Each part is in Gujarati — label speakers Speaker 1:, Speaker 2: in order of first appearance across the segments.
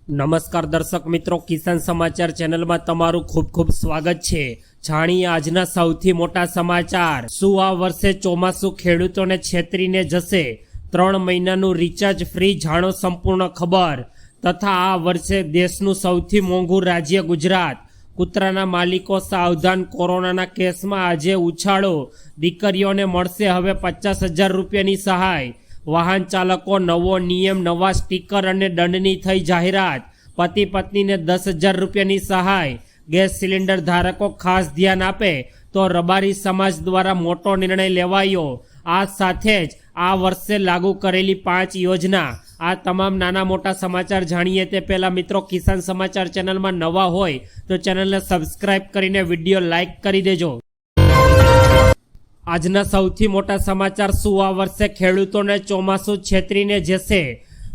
Speaker 1: નમસ્કાર દર્શક મિત્રો, કિસાન સમાચાર ચેનલમાં તમારું ખૂબ ખૂબ સ્વાગત છે। જાણીએ આજના સૌથી મોટા સમાચાર। શું આ વર્ષે ચોમાસું ખેડૂતોને છેતરીને જશે? 3 મહિનાનું રિચાર્જ ફ્રી, જાણો સંપૂર્ણ ખબર। તથા આ વર્ષે દેશનું સૌથી મોંઘું રાજ્ય ગુજરાત। કૂતરાના માલિકો સાવધાન, કોરોનાના કેસમાં આજે ઉછાળો। દીકરીઓને મળશે હવે 50,000 રૂપિયાની સહાય। વાહન ચાલકો નવો નિયમ, નવા સ્ટીકર અને દંડની થઈ જાહેરાત। પતિ પત્નીને 10,000 રૂપિયાની સહાય। ગેસ સિલિન્ડર ધારકો ખાસ ધ્યાન આપે તો રબારી સમાજ દ્વારા મોટો નિર્ણય લેવાયો। આ સાથે જ આ વર્ષે લાગુ કરેલી 5 યોજના। આ તમામ નાના મોટા સમાચાર જાણીએ તે પહેલા મિત્રો, કિસાન સમાચાર ચેનલમાં નવા હોય તો ચેનલને સબસ્ક્રાઇબ કરીને વિડીયો લાઇક કરી દેજો। આજના સૌથી મોટા સમાચાર। શું આ વર્ષે ખેડૂતોને ચોમાસું છેતરીને જશે?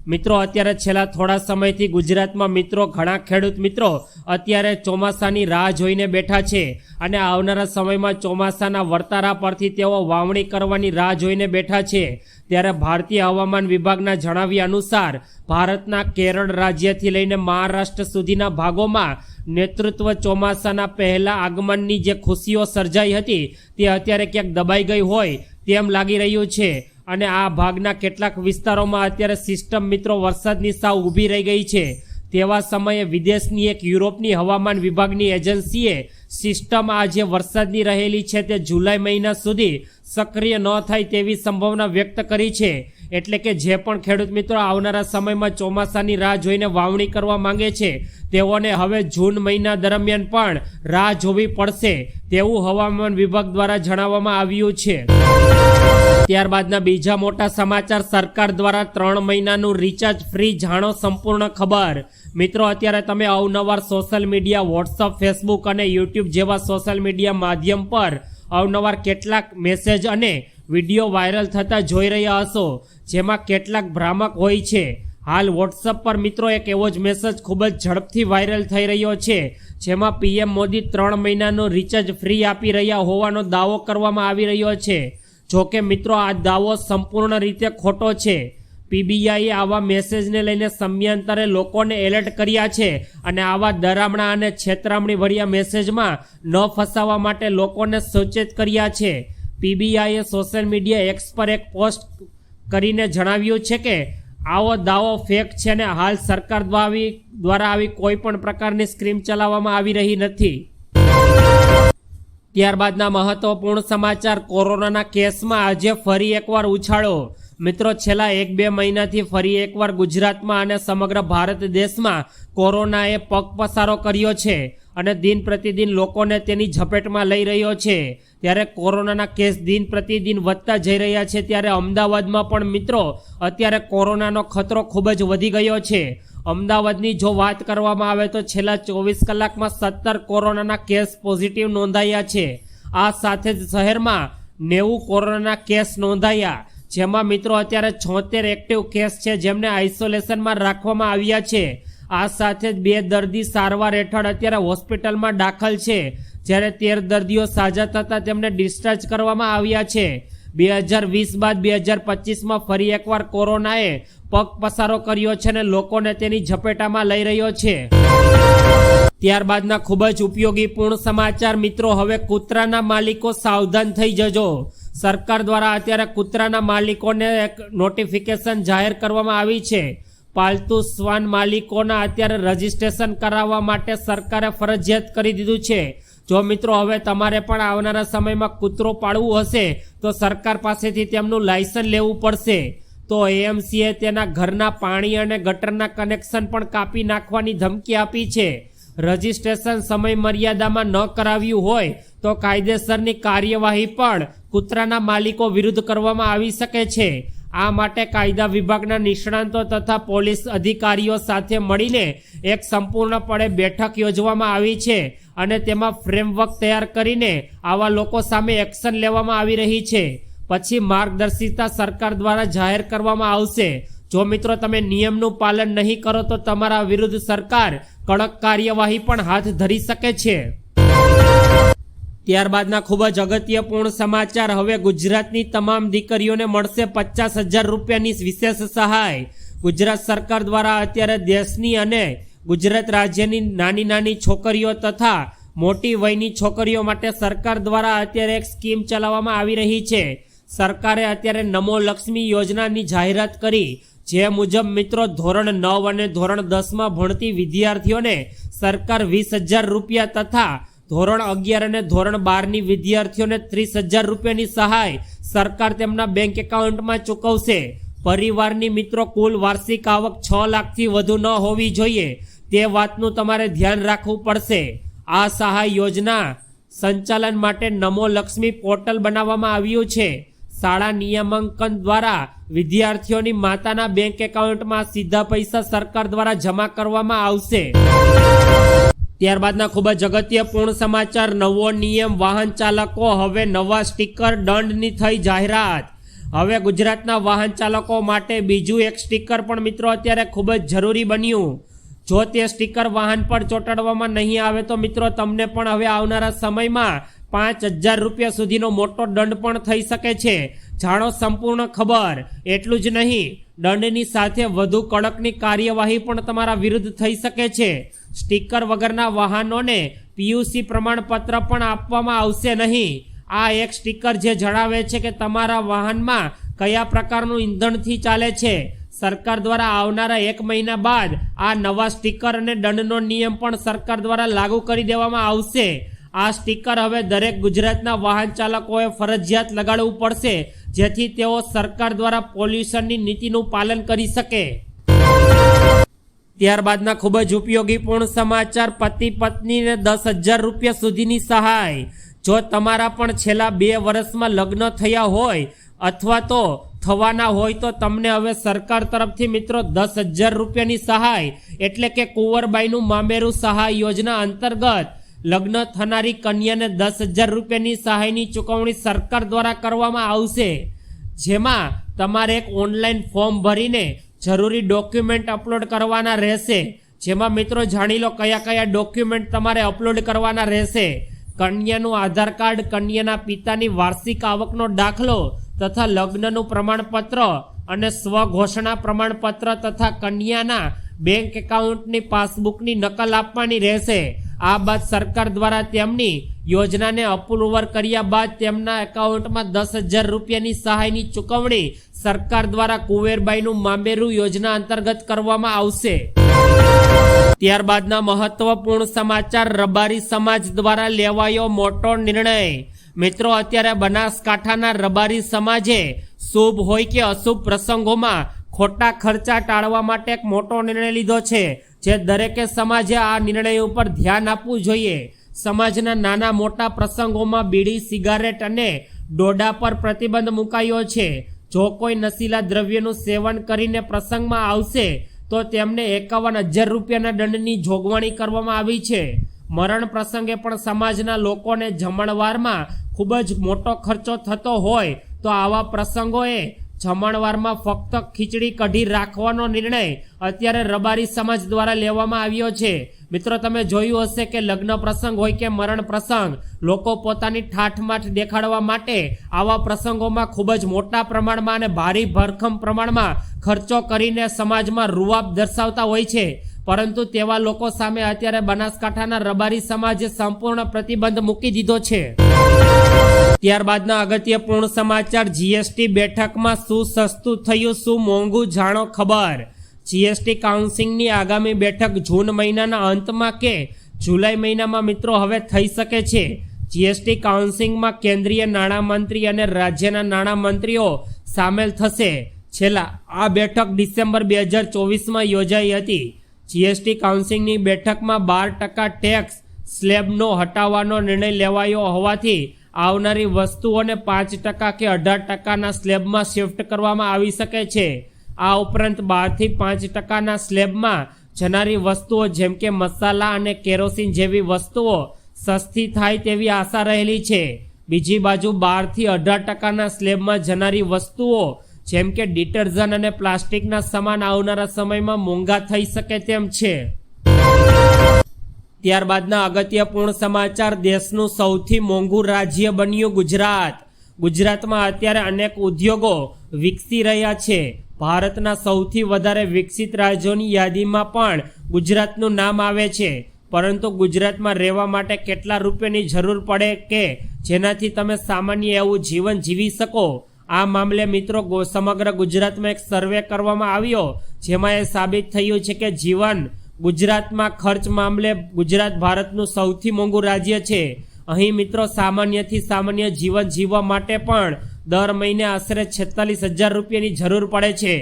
Speaker 1: મિત્રો, અત્યારે છેલ્લા થોડા સમયથી ગુજરાતમાં મિત્રો ઘણા ખેડૂત મિત્રો અત્યારે ચોમાસાની રાહ જોઈને બેઠા છે અને આવનારા સમયમાં ચોમાસાના વર્તારા પરથી તેઓ વાવણી કરવાની રાહ જોઈને બેઠા છે। ત્યારે ભારતીય હવામાન વિભાગના જણાવ્યા અનુસાર ભારતના કેરળ રાજ્યથી લઈને મહારાષ્ટ્ર સુધીના ભાગોમાં નેતૃત્વ ચોમાસાના પહેલા આગમનની જે ખુશીઓ સર્જાઈ હતી તે અત્યારે ક્યાંક દબાઈ ગઈ હોય તેમ લાગી રહ્યું છે અને આ ભાગના કેટલાક વિસ્તારોમાં અત્યારે સિસ્ટમ મિત્રો વરસાદની સાવ ઊભી રહી ગઈ છે। તેવા સમયે વિદેશની એક યુરોપની હવામાન વિભાગની એજન્સીએ સિસ્ટમ આ જે વરસાદની રહેલી છે તે જુલાઈ મહિના સુધી સક્રિય ન થાય તેવી સંભાવના વ્યક્ત કરી છે। એટલે કે જે પણ ખેડૂત મિત્રો આવનારા સમયમાં ચોમાસાની રાહ જોઈને વાવણી કરવા માંગે છે તેઓને હવે જૂન મહિના દરમિયાન પણ રાહ જોવી પડશે તેવું હવામાન વિભાગ દ્વારા જણાવવામાં આવ્યું છે। ત્યારબાદના બીજા મોટા સમાચાર। સરકાર દ્વારા 3 મહિનાનું રિચાર્જ ફ્રી, જાણો સંપૂર્ણ ખબર। મિત્રો, અત્યારે તમે અવનવાર સોશિયલ મીડિયા, વોટ્સઅપ, ફેસબુક અને યુટ્યુબ જેવા સોશિયલ મીડિયા માધ્યમ પર અવનવાર કેટલાક મેસેજ અને વિડીયો વાયરલ થતા જોઈ રહ્યા હશો, જેમાં કેટલાક ભ્રામક હોય છે। હાલ વોટ્સઅપ પર મિત્રો એક એવો જ મેસેજ ખૂબ જ ઝડપથી વાયરલ થઈ રહ્યો છે, જેમાં પીએમ મોદી 3 મહિનાનું રિચાર્જ ફ્રી આપી રહ્યા હોવાનો દાવો કરવામાં આવી રહ્યો છે। જોકે મિત્રો, આ દાવો સંપૂર્ણ રીતે ખોટો છે। પીબીઆઈએ આવા મેસેજને લઈને સમયાંતરે લોકોને એલર્ટ કર્યા છે અને આવા ડરામણા અને છેતરામણી ભર્યા મેસેજમાં ન ફસાવા માટે લોકોને સૂચિત કર્યા છે। પીબીઆઈએ સોશિયલ મીડિયા એક્સ પર એક પોસ્ટ કરીને જણાવ્યું છે કે આવો દાવો ફેક છે અને હાલ સરકાર દ્વારા આવી કોઈ પણ પ્રકારની સ્કીમ ચલાવવામાં આવી રહી નથી। ત્યારબાદના મહત્વપૂર્ણ સમાચાર। કોરોનાના કેસમાં આજે ફરી એકવાર ઉછાળો। મિત્રો, છેલ્લા 1-2 મહિનાથી ફરી એકવાર ગુજરાતમાં અને સમગ્ર ભારત દેશમાં કોરોનાએ પગપસારો કર્યો છે અને દિન પ્રતિદિન લોકોને તેની ઝપેટમાં લઈ રહ્યો છે। ત્યારે કોરોનાના કેસ દિન પ્રતિદિન વધતા જઈ રહ્યા છે। ત્યારે અમદાવાદમાં પણ મિત્રો અત્યારે કોરોનાનો ખતરો ખૂબ જ વધી ગયો છે। અમદાવાદની જો વાત કરવામાં આવે તો છેલ્લા 24 કલાકમાં 17 કોરોનાના કેસ પોઝિટિવ નોંધાયા છે। આ સાથે જ શહેરમાં 90 કોરોનાના કેસ નોંધાયા, જેમાં મિત્રો અત્યારે 76 એક્ટિવ કેસ છે જેમને આઇસોલેશનમાં રાખવામાં આવ્યા છે। આ સાથે જ 2 દર્દી સારવાર હેઠળ અત્યારે હોસ્પિટલમાં દાખલ છે, જ્યારે 13 દર્દીઓ સાજા થતાં તેમને ડિસ્ચાર્જ કરવામાં આવ્યા છે। 2020 બાદ 2025માં ફરી એકવાર કોરોનાએ પગપસારો કર્યો છે અને લોકોને તેની ઝપેટામાં લઈ રહ્યો છે। ત્યારબાદના ખૂબ જ ઉપયોગી પૂર્ણ સમાચાર। મિત્રો, હવે કૂતરાના માલિકો સાવધાન થઈ જજો। સરકાર દ્વારા અત્યારે કૂતરાના માલિકોને એક નોટિફિકેશન જાહેર કરવામાં આવી છે। પાલતુ શ્વાન માલિકોના અત્યારે રજીસ્ટ્રેશન કરાવવા માટે સરકારે ફરજિયાત કરી દીધું છે। જો મિત્રો હવે તમારે પણ આવનારા સમયમાં કૂતરો પાળવું હશે તો સરકાર પાસેથી તેમનું લાયસન્સ લેવું પડશે। તો એએમસીએ તેના ઘરના પાણી અને ગટરના કનેક્શન પણ કાપી નાખવાની ધમકી આપી છે। રજીસ્ટ્રેશન સમય મર્યાદામાં ન કરાવ્યું હોય તો કાયદેસરની કાર્યવાહી પણ કૂતરાના માલિકો વિરુદ્ધ કરવામાં આવી શકે છે। આ માટે કાયદા વિભાગના નિષ્ણાંતો તથા પોલીસ અધિકારીઓ સાથે મળીને એક સંપૂર્ણપણે બેઠક યોજવામાં આવી છે અને તેમાં ફ્રેમવર્ક તૈયાર કરીને આવા લોકો સામે એક્શન લેવામાં આવી રહી છે। પછી માર્ગદર્શિકા સરકાર દ્વારા જાહેર કરવામાં આવશે। જો મિત્રો તમે નિયમનું પાલન નહીં કરો તો તમારા વિરુદ્ધ સરકાર કડક કાર્યવાહી પણ હાથ ધરી શકે છે। ત્યારબાદના ખૂબ જ અગત્યપૂર્ણ સમાચાર। હવે ગુજરાતની તમામ દીકરીઓને મળશે 50,000 રૂપિયાની વિશેષ સહાય। ગુજરાત સરકાર દ્વારા અત્યારે દેશની અને ગુજરાત રાજ્યની નાની નાની છોકરીઓ તથા મોટી વયની છોકરીઓ માટે સરકાર દ્વારા અત્યારે એક સ્કીમ ચલાવવામાં આવી રહી છે। સરકારે અત્યારે નમો લક્ષ્મી યોજનાની જાહેરાત કરી, જે મુજબ મિત્રો ધોરણ 9 અને ધોરણ 10માં ભણતી વિદ્યાર્થીઓને સરકાર 20,000 રૂપિયા તથા ધોરણ 11 અને ધોરણ 12ની વિદ્યાર્થીઓને 30,000 રૂપિયાની સહાય સરકાર તેમના બેંક એકાઉન્ટમાં ચૂકવશે। પરિવારની મિત્રો કુલ વાર્ષિક આવક 6 લાખથી વધુ ન હોવી જોઈએ તે વાતનું તમારે ધ્યાન રાખવું પડશે। આ સહાય યોજના સંચાલન માટે નમો લક્ષ્મી પોર્ટલ બનાવવામાં આવ્યું છે। શાળા નિયામકન દ્વારા વિદ્યાર્થીઓની માતાના બેંક એકાઉન્ટમાં સીધા પૈસા સરકાર દ્વારા જમા કરવામાં આવશે। ત્યારબાદના ખૂબ જ અગત્યપૂર્ણ સમાચાર, નવો નિયમ, વાહન ચાલકો હવે નવા સ્ટીકર દંડની થઈ જાહેરાત। હવે ગુજરાતના વાહન ચાલકો માટે બીજું એક સ્ટીકર પણ મિત્રો અત્યારે ખૂબ જ જરૂરી બન્યું। જો તે સ્ટીકર વાહન પર ચોંટાડવામાં નહીં આવે તો મિત્રો તમને પણ હવે આવનારા સમયમાં 5,000 રૂપિયા સુધીનો મોટો દંડ પણ થઈ શકે છે। જાણો સંપૂર્ણ ખબર। એટલું જ નહીં, દંડની સાથે વધુ કડકની કાર્યવાહી પણ તમારા વિરુદ્ધ થઈ શકે છે। સ્ટીકર વગરના વાહનોને પીયુસી પ્રમાણપત્ર પણ આપવામાં આવશે નહીં। આ એક સ્ટીકર જે જણાવે છે કે તમારા વાહનમાં કયા પ્રકારનું ઈંધણથી ચાલે છે। સરકાર દ્વારા આવનારા 1 મહિના બાદ આ નવા સ્ટીકર અને દંડનો નિયમ પણ સરકાર દ્વારા લાગુ કરી દેવામાં આવશે। આ સ્ટીકર હવે દરેક ગુજરાતના વાહન ચાલકોએ ફરજિયાત લગાડવું પડશે, જેથી તેઓ સરકાર દ્વારા પોલ્યુશનની નીતિનું પાલન કરી શકે। ત્યારબાદના ખૂબ જ ઉપયોગીપૂર્ણ સમાચાર, પતિ પત્નીને 10,000 રૂપિયા સુધીની સહાય। જો તમારા પણ છેલ્લા 2 વર્ષમાં લગ્ન થયા હોય અથવા તો થવાના હોય તો તમને હવે સરકાર તરફથી મિત્રો 10,000 રૂપિયાની સહાય એટલે કે કુંવરબાઈનું મામેરું સહાય યોજના અંતર્ગત લગ્ન થનારી કન્યાને 10,000 રૂપિયાની સહાયની ચૂકવણી સરકાર દ્વારા કરવામાં આવશે। જેમાં તમારે એક ઓનલાઈન ફોર્મ ભરીને જરૂરી ડોક્યુમેન્ટ અપલોડ કરવાના રહેશે। જેમાં મિત્રો જાણી લો કયા કયા ડોક્યુમેન્ટ તમારે અપલોડ કરવાના રહેશે। કન્યાનું આધાર કાર્ડ, કન્યાના પિતાની વાર્ષિક આવકનો દાખલો તથા લગ્નનું પ્રમાણપત્ર અને સ્વઘોષણા પ્રમાણપત્ર તથા કન્યાના બેંક એકાઉન્ટની પાસબુકની નકલ આપવાની રહેશે। આ બાદ સરકાર દ્વારા તેમની યોજનાને અપ્રુવલ કર્યા બાદ તેમના એકાઉન્ટમાં 10,000 રૂપિયાની સહાયની ચૂકવણી સરકાર દ્વારા કુંવરબાઈનું મામેરું યોજના અંતર્ગત કરવામાં આવશે। ત્યારબાદના મહત્વપૂર્ણ સમાચાર, રબારી સમાજ દ્વારા લેવાયો મોટો નિર્ણય। મિત્રો અત્યારે બનાસકાંઠાના રબારી સમાજે શુભ હોય કે અશુભ પ્રસંગોમાં ખોટા ખર્ચા ટાળવા માટે એક મોટો નિર્ણય લીધો છે, જે દરેકે સમાજે આ નિર્ણય ઉપર ધ્યાન આપવું જોઈએ। સમાજના નાના મોટા પ્રસંગોમાં બીડી, સિગારેટ અને ડોડા પર પ્રતિબંધ મુકાયો છે। જો કોઈ નશીલા દ્રવ્યનું સેવન કરીને પ્રસંગમાં આવશે તો તેમને 51,000 રૂપિયાના દંડની જોગવાણી કરવામાં આવી છે। મરણ પ્રસંગે પણ સમાજના લોકોને જમણવારમાં ખૂબ જ મોટો ખર્ચો થતો હોય તો આવા પ્રસંગોએ જમણવારમાં ફક્ત ખીચડી કઢી રાખવાનો નિર્ણય અત્યારે રબારી સમાજ દ્વારા લેવામાં આવ્યો છે। મિત્રો તમે જોયું હશે કે લગ્ન પ્રસંગ હોય કે મરણ પ્રસંગ, લોકો પોતાની ઠાઠમાઠ દેખાડવા માટે આવા પ્રસંગોમાં ખૂબ જ મોટા પ્રમાણમાં અને ભારે ભરખમ પ્રમાણમાં ખર્ચો કરીને સમાજમાં રૂઆબ દર્શાવતા હોય છે। પરંતુ તેવા લોકો સામે અત્યારે બનાસકાંઠાના રબારી સમાજે સંપૂર્ણ પ્રતિબંધ મૂકી દીધો છે। ત્યારબાદના અગત્યપૂર્ણ સમાચાર, જીએસટી બેઠકમાં શું સસ્તું થયું, શું મોંઘું, જાણો ખબર। જીએસટી કાઉન્સિલની આગામી બેઠક જૂન મહિનાના અંતમાં કે જુલાઈ મહિનામાં મિત્રો હવે થઈ શકે છે। જીએસટી કાઉન્સિલમાં કેન્દ્રીય નાણામંત્રી અને રાજ્યના નાણામંત્રીઓ સામેલ થશે। છેલ્લા આ બેઠક ડિસેમ્બર 2024માં યોજાઈ હતી। જીએસટી કાઉન્સિલની બેઠકમાં 12% ટેક્સ સ્લેબનો હટાવવાનો નિર્ણય લેવાયો હોવાથી આવનારી વસ્તુઓને 5% કે 18%ના સ્લેબમાં શિફ્ટ કરવામાં આવી શકે છે। આ ઉપરાંત 12 થી 5%ના સ્લેબમાં જનારી વસ્તુઓ જેમ કે મસાલા અને કેરોસીન જેવી વસ્તુઓ સસ્તી થાય તેવી આશા રહેલી છે। બીજી બાજુ 12 થી 18%ના સ્લેબમાં જનારી વસ્તુઓ જેમ કે ડિટર્જન્ટ અને પ્લાસ્ટિકના સામાન આવનારા સમયમાં મોંઘા થઈ શકે તેમ છે। ત્યારબાદના અગત્યપૂર્ણ સમાચાર, દેશનું સૌથી મોંઘું રાજ્ય બન્યું ગુજરાત। ગુજરાતમાં અત્યારે અનેક ઉદ્યોગો વિકસી રહ્યા છે, ભારતના સૌથી વધારે વિકસિત રાજ્યોની યાદીમાં પણ ગુજરાતનું નામ આવે છે, પરંતુ ગુજરાતમાં રહેવા માટે કેટલા રૂપિયાની જરૂર પડે કે જેનાથી તમે સામાન્ય એવું જીવન જીવી શકો? આ મામલે મિત્રો સમગ્ર ગુજરાતમાં એક સર્વે કરવામાં આવ્યો, જેમાં એ સાબિત થયું છે કે જીવન ગુજરાતમાં ખર્ચ મામલે ગુજરાત ભારતનું સૌથી મોંઘું રાજ્ય છે. અહીં મિત્રો સામાન્યથી સામાન્ય જીવન જીવવા માટે પણ દર મહિને આશરે 46,000 રૂપિયાની જરૂર પડે છે.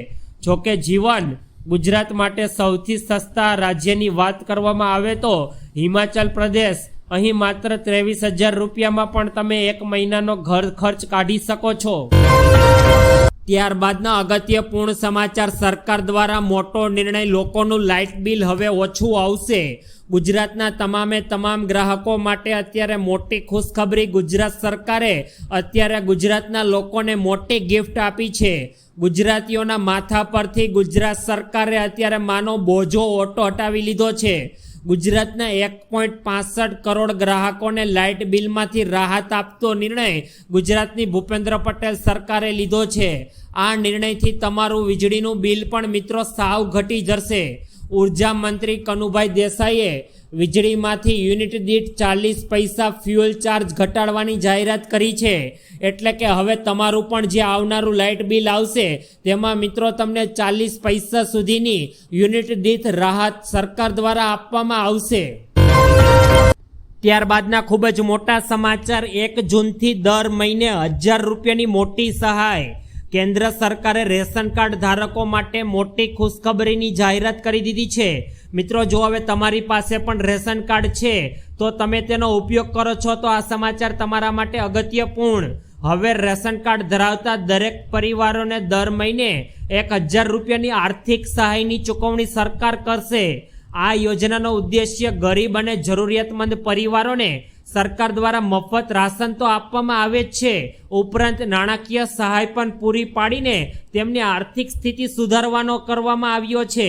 Speaker 1: જોકે જીવન ગુજરાત માટે સૌથી સસ્તા રાજ્યની વાત કરવામાં આવે તો હિમાચલ પ્રદેશ. અહીં માત્ર 23,000 રૂપિયામાં પણ તમે એક મહિનાનો ઘર ખર્ચ કાઢી શકો છો. ત્યારબાદના અગત્યપૂર્ણ સમાચાર. સરકાર દ્વારા મોટો નિર્ણય, લોકોનું લાઇટ બિલ હવે ઓછું આવશે. ગુજરાતના તમામ ગ્રાહકો માટે અત્યારે મોટી ખુશખબરી. ગુજરાત સરકારે અત્યારે ગુજરાતના લોકોને મોટી ગિફ્ટ આપી છે. ગુજરાતીઓના માથા પરથી ગુજરાત સરકારે અત્યારે માનો બોજો ઓટો હટાવી લીધો છે. ગુજરાતના 1.65 કરોડ ગ્રાહકોને લાઇટ બિલમાંથી રાહત આપતો નિર્ણય ગુજરાતની ભૂપેન્દ્ર પટેલ સરકારે લીધો છે. આ નિર્ણયથી તમારું વીજળીનું બિલ પણ મિત્રો સાવ ઘટી જશે. ઉર્જા મંત્રી કનુભાઈ દેસાઈએ વીજળીમાંથી યુનિટ દીઠ 40 પૈસા ફ્યુઅલ ચાર્જ ઘટાડવાની જાહેરાત કરી છે. એટલે કે હવે તમારું પણ જે આવનારું લાઇટ બિલ આવશે તેમાં મિત્રો તમને 40 પૈસા સુધીની યુનિટ દીઠ રાહત સરકાર દ્વારા આપવામાં આવશે. ત્યારબાદના ખૂબ જ મોટા સમાચાર. 1 જૂનથી દર મહિને 1,000 રૂપિયાની મોટી સહાય. કેન્દ્ર સરકારે રેશન કાર્ડ ધારકો માટે મોટી ખુશખબરીની જાહેરાત કરી દીધી છે. મિત્રો જો હવે તમારી પાસે પણ રેશન કાર્ડ છે તો તમે તેનો ઉપયોગ કરો છો તો આ સમાચાર તમારા માટે અગત્યપૂર્ણ. હવે રેશન કાર્ડ ધરાવતા દરેક પરિવારોને દર મહિને 1,000 રૂપિયાની આર્થિક સહાયની ચૂકવણી સરકાર કરશે. આ યોજનાનો ઉદ્દેશ્ય ગરીબ અને જરૂરિયાતમંદ પરિવારોને સરકાર દ્વારા મફત રાશન તો આપવામાં આવે જ છે, ઉપરાંત નાણાકીય સહાય પણ પૂરી પાડીને તેમની આર્થિક સ્થિતિ સુધારવાનો કરવામાં આવ્યો છે.